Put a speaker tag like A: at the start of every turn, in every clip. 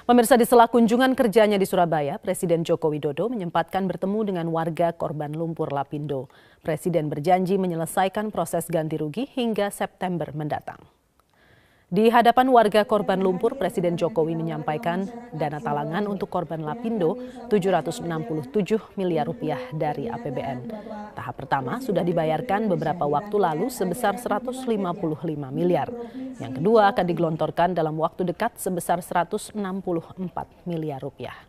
A: Pemirsa, di sela kunjungan kerjanya di Surabaya, Presiden Joko Widodo menyempatkan bertemu dengan warga korban lumpur Lapindo. Presiden berjanji menyelesaikan proses ganti rugi hingga September mendatang. Di hadapan warga korban lumpur, Presiden Jokowi menyampaikan dana talangan untuk korban Lapindo 767 miliar rupiah dari APBN. Tahap pertama sudah dibayarkan beberapa waktu lalu sebesar 155 miliar. Yang kedua akan digelontorkan dalam waktu dekat sebesar 164 miliar rupiah.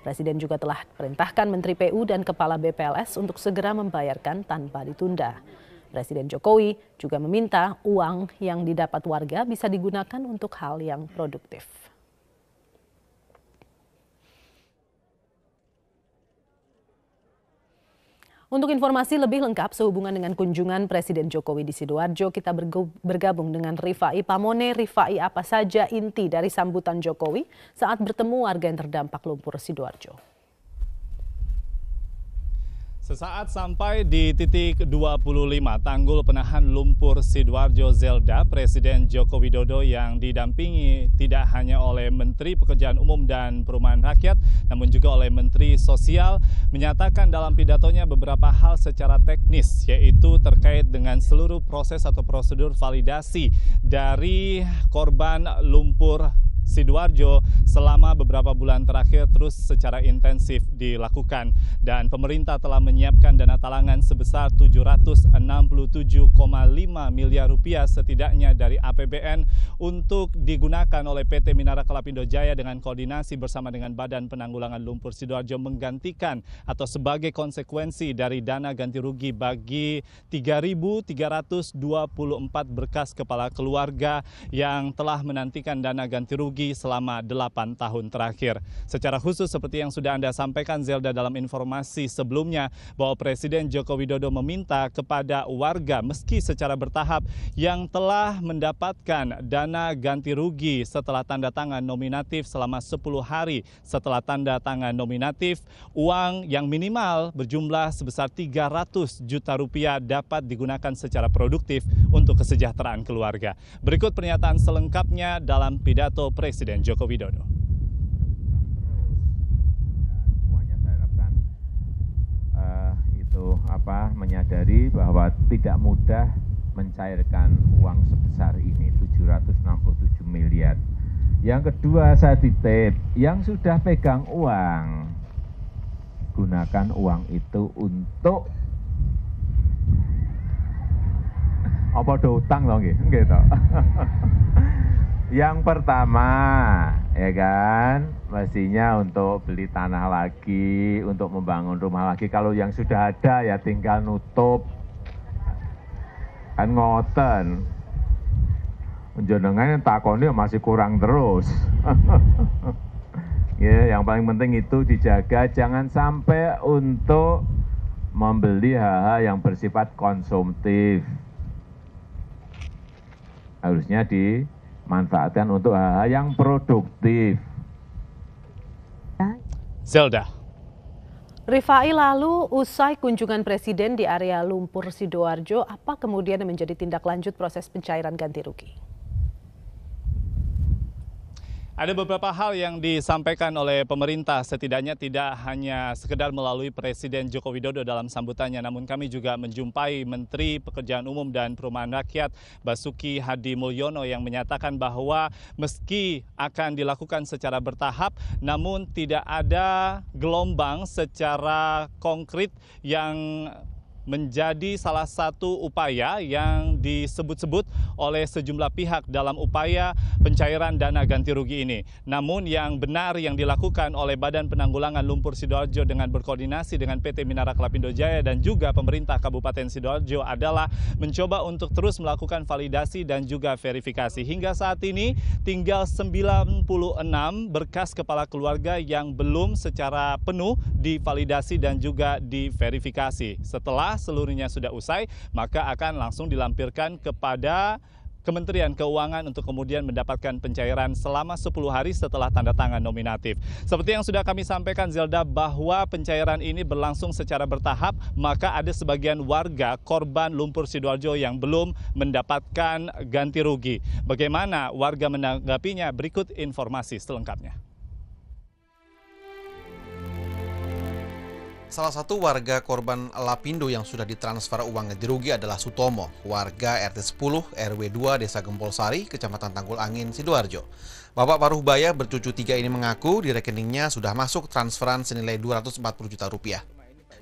A: Presiden juga telah perintahkan Menteri PU dan Kepala BPLS untuk segera membayarkan tanpa ditunda. Presiden Jokowi juga meminta uang yang didapat warga bisa digunakan untuk hal yang produktif. Untuk informasi lebih lengkap sehubungan dengan kunjungan Presiden Jokowi di Sidoarjo, kita bergabung dengan Rifai Pamone. Rifai, apa saja inti dari sambutan Jokowi saat bertemu warga yang terdampak lumpur Sidoarjo?
B: Sesaat sampai di titik 25 tanggul penahan lumpur Sidoarjo Zelda, Presiden Joko Widodo yang didampingi tidak hanya oleh Menteri Pekerjaan Umum dan Perumahan Rakyat, namun juga oleh Menteri Sosial, menyatakan dalam pidatonya beberapa hal secara teknis, yaitu terkait dengan seluruh proses atau prosedur validasi dari korban lumpur Sidoarjo selama beberapa bulan terakhir terus secara intensif dilakukan, dan pemerintah telah menyiapkan dana talangan sebesar 767,5 miliar rupiah setidaknya dari APBN untuk digunakan oleh PT Minara Lapindo Jaya dengan koordinasi bersama dengan Badan Penanggulangan Lumpur Sidoarjo menggantikan atau sebagai konsekuensi dari dana ganti rugi bagi 3.324 berkas kepala keluarga yang telah menantikan dana ganti rugi selama 8 tahun terakhir. Secara khusus seperti yang sudah Anda sampaikan, Zelda, dalam informasi sebelumnya, bahwa Presiden Joko Widodo meminta kepada warga meski secara bertahap yang telah mendapatkan dana ganti rugi setelah tanda tangan nominatif selama 10 hari setelah tanda tangan nominatif, uang yang minimal berjumlah sebesar 300 juta rupiah dapat digunakan secara produktif untuk kesejahteraan keluarga. Berikut pernyataan selengkapnya dalam pidato Presiden Joko Widodo.
C: Semuanya saya harapkan menyadari bahwa tidak mudah mencairkan uang sebesar ini, 767 miliar. Yang kedua, saya titip yang sudah pegang uang, gunakan uang itu untuk apa, ada utang loh gitu. Yang pertama, ya kan, mestinya untuk beli tanah lagi, untuk membangun rumah lagi. Kalau yang sudah ada ya tinggal nutup. Kan ngoten. Jenengan yang takoni masih kurang terus. Ya, yang paling penting itu dijaga, jangan sampai untuk membeli hal-hal yang bersifat konsumtif. Harusnya dimanfaatkan untuk hal-hal yang produktif.
B: Zelda.
A: Rifai, lalu usai kunjungan Presiden di area lumpur Sidoarjo, apa kemudian yang menjadi tindak lanjut proses pencairan ganti rugi?
B: Ada beberapa hal yang disampaikan oleh pemerintah, setidaknya tidak hanya sekedar melalui Presiden Joko Widodo dalam sambutannya, namun kami juga menjumpai Menteri Pekerjaan Umum dan Perumahan Rakyat Basuki Hadi Mulyono yang menyatakan bahwa meski akan dilakukan secara bertahap, namun tidak ada gelombang secara konkret yang menjadi salah satu upaya yang disebut-sebut oleh sejumlah pihak dalam upaya pencairan dana ganti rugi ini. Namun yang benar yang dilakukan oleh Badan Penanggulangan Lumpur Sidoarjo dengan berkoordinasi dengan PT Minara Lapindo Jaya dan juga pemerintah Kabupaten Sidoarjo adalah mencoba untuk terus melakukan validasi dan juga verifikasi. Hingga saat ini tinggal 96 berkas kepala keluarga yang belum secara penuh divalidasi dan juga diverifikasi. Setelah seluruhnya sudah usai, maka akan langsung dilampirkan kepada Kementerian Keuangan untuk kemudian mendapatkan pencairan selama 10 hari setelah tanda tangan nominatif. Seperti yang sudah kami sampaikan, Zelda, bahwa pencairan ini berlangsung secara bertahap, maka ada sebagian warga korban lumpur Sidoarjo yang belum mendapatkan ganti rugi. Bagaimana warga menanggapinya? Berikut informasi selengkapnya.
D: Salah satu warga korban Lapindo yang sudah ditransfer uang ganti rugi adalah Sutomo, warga RT 10 RW 2 Desa Gempol Sari, Kecamatan Tanggul Angin, Sidoarjo. Bapak paruh baya bercucu 3 ini mengaku di rekeningnya sudah masuk transferan senilai 240 juta rupiah.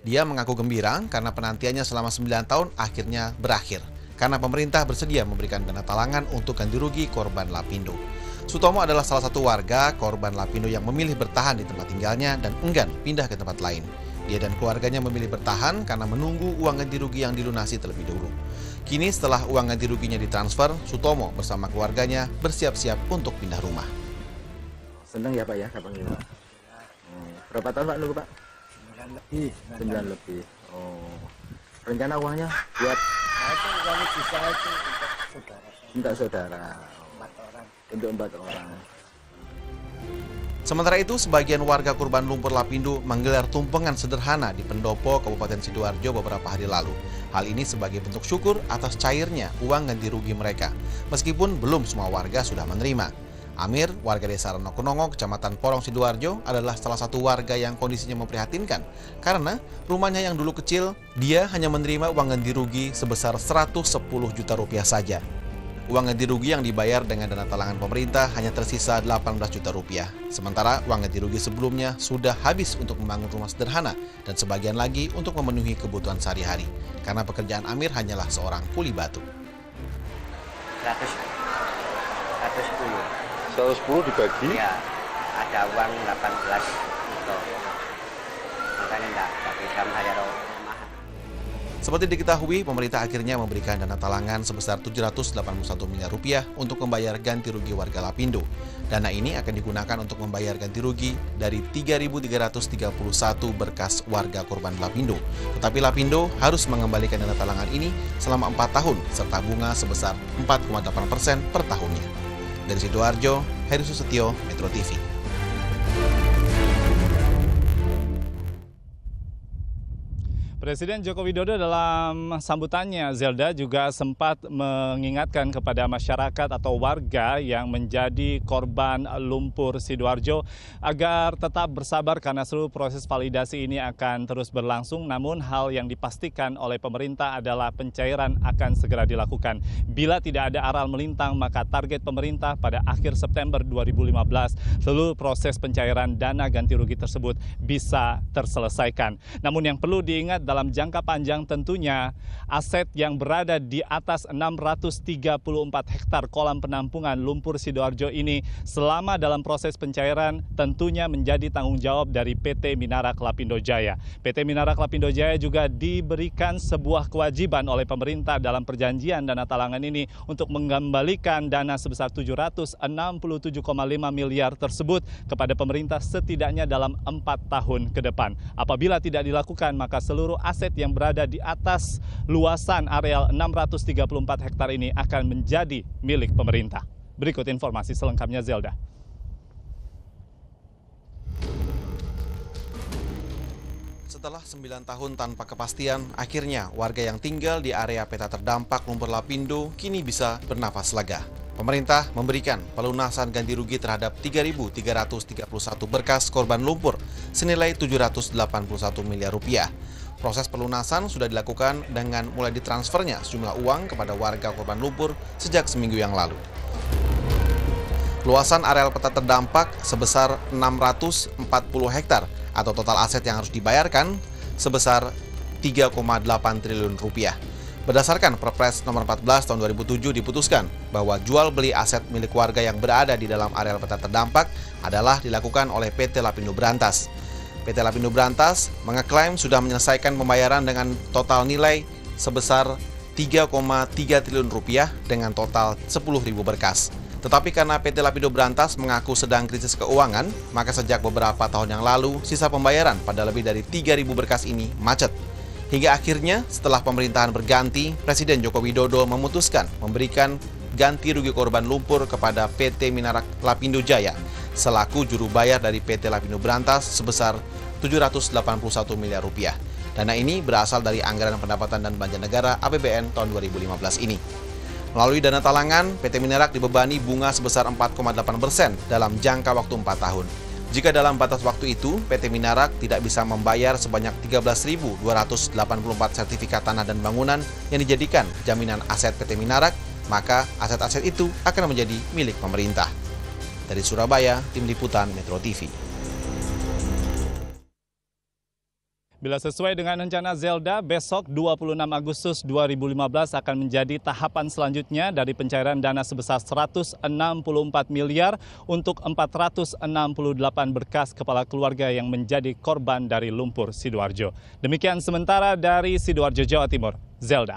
D: Dia mengaku gembira karena penantiannya selama 9 tahun akhirnya berakhir, karena pemerintah bersedia memberikan dana talangan untuk ganti rugi korban Lapindo. Sutomo adalah salah satu warga korban Lapindo yang memilih bertahan di tempat tinggalnya dan enggan pindah ke tempat lain. Dia dan keluarganya memilih bertahan karena menunggu uang ganti rugi yang dilunasi terlebih dahulu. Kini setelah uang ganti ruginya ditransfer, Sutomo bersama keluarganya bersiap-siap untuk pindah rumah.
E: Senang ya Pak ya, kapan ini Pak? Berapa tahun Pak nunggu Pak? 9 lebih. Oh. Rencana uangnya buat? Untuk saudara. Untuk 4 orang.
D: Sementara itu, sebagian warga korban lumpur Lapindo menggelar tumpengan sederhana di Pendopo, Kabupaten Sidoarjo beberapa hari lalu. Hal ini sebagai bentuk syukur atas cairnya uang ganti rugi mereka, meskipun belum semua warga sudah menerima. Amir, warga desa Renokonongo, Kecamatan Porong, Sidoarjo, adalah salah satu warga yang kondisinya memprihatinkan, karena rumahnya yang dulu kecil, dia hanya menerima uang ganti rugi sebesar 110 juta rupiah saja. Uang ganti rugi yang dibayar dengan dana talangan pemerintah hanya tersisa 18 juta rupiah. Sementara uang ganti rugi sebelumnya sudah habis untuk membangun rumah sederhana dan sebagian lagi untuk memenuhi kebutuhan sehari-hari. Karena pekerjaan Amir hanyalah seorang kuli batu.
E: 110 dibagi?
F: Ya, ada uang 18 juta. Makanya enggak bisa bayar rumah.
D: Seperti diketahui, pemerintah akhirnya memberikan dana talangan sebesar 781 miliar rupiah untuk membayar ganti rugi warga Lapindo. Dana ini akan digunakan untuk membayar ganti rugi dari 3.331 berkas warga korban Lapindo. Tetapi Lapindo harus mengembalikan dana talangan ini selama 4 tahun serta bunga sebesar 4,8% per tahunnya. Dari Sidoarjo, Heri Susetio, Metro TV.
B: Presiden Joko Widodo dalam sambutannya, Zelda, juga sempat mengingatkan kepada masyarakat atau warga yang menjadi korban lumpur Sidoarjo agar tetap bersabar karena seluruh proses validasi ini akan terus berlangsung. Namun hal yang dipastikan oleh pemerintah adalah pencairan akan segera dilakukan. Bila tidak ada aral melintang, maka target pemerintah pada akhir September 2015 seluruh proses pencairan dana ganti rugi tersebut bisa terselesaikan. Namun yang perlu diingat dalam jangka panjang tentunya aset yang berada di atas 634 hektar kolam penampungan lumpur Sidoarjo ini selama dalam proses pencairan tentunya menjadi tanggung jawab dari PT Minarak Lapindo Jaya. PT Minarak Lapindo Jaya juga diberikan sebuah kewajiban oleh pemerintah dalam perjanjian dana talangan ini untuk mengembalikan dana sebesar 767,5 miliar tersebut kepada pemerintah setidaknya dalam 4 tahun ke depan. Apabila tidak dilakukan, maka seluruh aset yang berada di atas luasan areal 634 hektar ini akan menjadi milik pemerintah. Berikut informasi selengkapnya, Zelda.
D: Setelah 9 tahun tanpa kepastian, akhirnya warga yang tinggal di area peta terdampak lumpur Lapindo kini bisa bernafas lega. Pemerintah memberikan pelunasan ganti rugi terhadap 3.331 berkas korban lumpur senilai 781 miliar rupiah. Proses pelunasan sudah dilakukan dengan mulai ditransfernya sejumlah uang kepada warga korban lumpur sejak seminggu yang lalu. Luasan areal peta terdampak sebesar 640 hektar atau total aset yang harus dibayarkan sebesar 3,8 triliun rupiah. Berdasarkan Perpres nomor 14 tahun 2007 diputuskan bahwa jual beli aset milik warga yang berada di dalam areal peta terdampak adalah dilakukan oleh PT Lapindo Brantas. PT Lapindo Brantas mengeklaim sudah menyelesaikan pembayaran dengan total nilai sebesar 3,3 triliun rupiah dengan total 10.000 berkas. Tetapi karena PT Lapindo Brantas mengaku sedang krisis keuangan, maka sejak beberapa tahun yang lalu, sisa pembayaran pada lebih dari 3.000 berkas ini macet. Hingga akhirnya, setelah pemerintahan berganti, Presiden Joko Widodo memutuskan memberikan ganti rugi korban lumpur kepada PT Minarak Lapindo Jaya selaku juru bayar dari PT Lapindo Brantas sebesar 781 miliar rupiah. Dana ini berasal dari anggaran pendapatan dan belanja negara APBN tahun 2015 ini. Melalui dana talangan, PT Minarak dibebani bunga sebesar 4,8% dalam jangka waktu 4 tahun. Jika dalam batas waktu itu, PT Minarak tidak bisa membayar sebanyak 13.284 sertifikat tanah dan bangunan yang dijadikan jaminan aset PT Minarak, maka aset-aset itu akan menjadi milik pemerintah. Dari Surabaya, Tim Liputan Metro TV.
B: Bila sesuai dengan rencana Zelda, besok 26 Agustus 2015 akan menjadi tahapan selanjutnya dari pencairan dana sebesar 164 miliar untuk 468 berkas kepala keluarga yang menjadi korban dari lumpur Sidoarjo. Demikian sementara dari Sidoarjo, Jawa Timur. Zelda.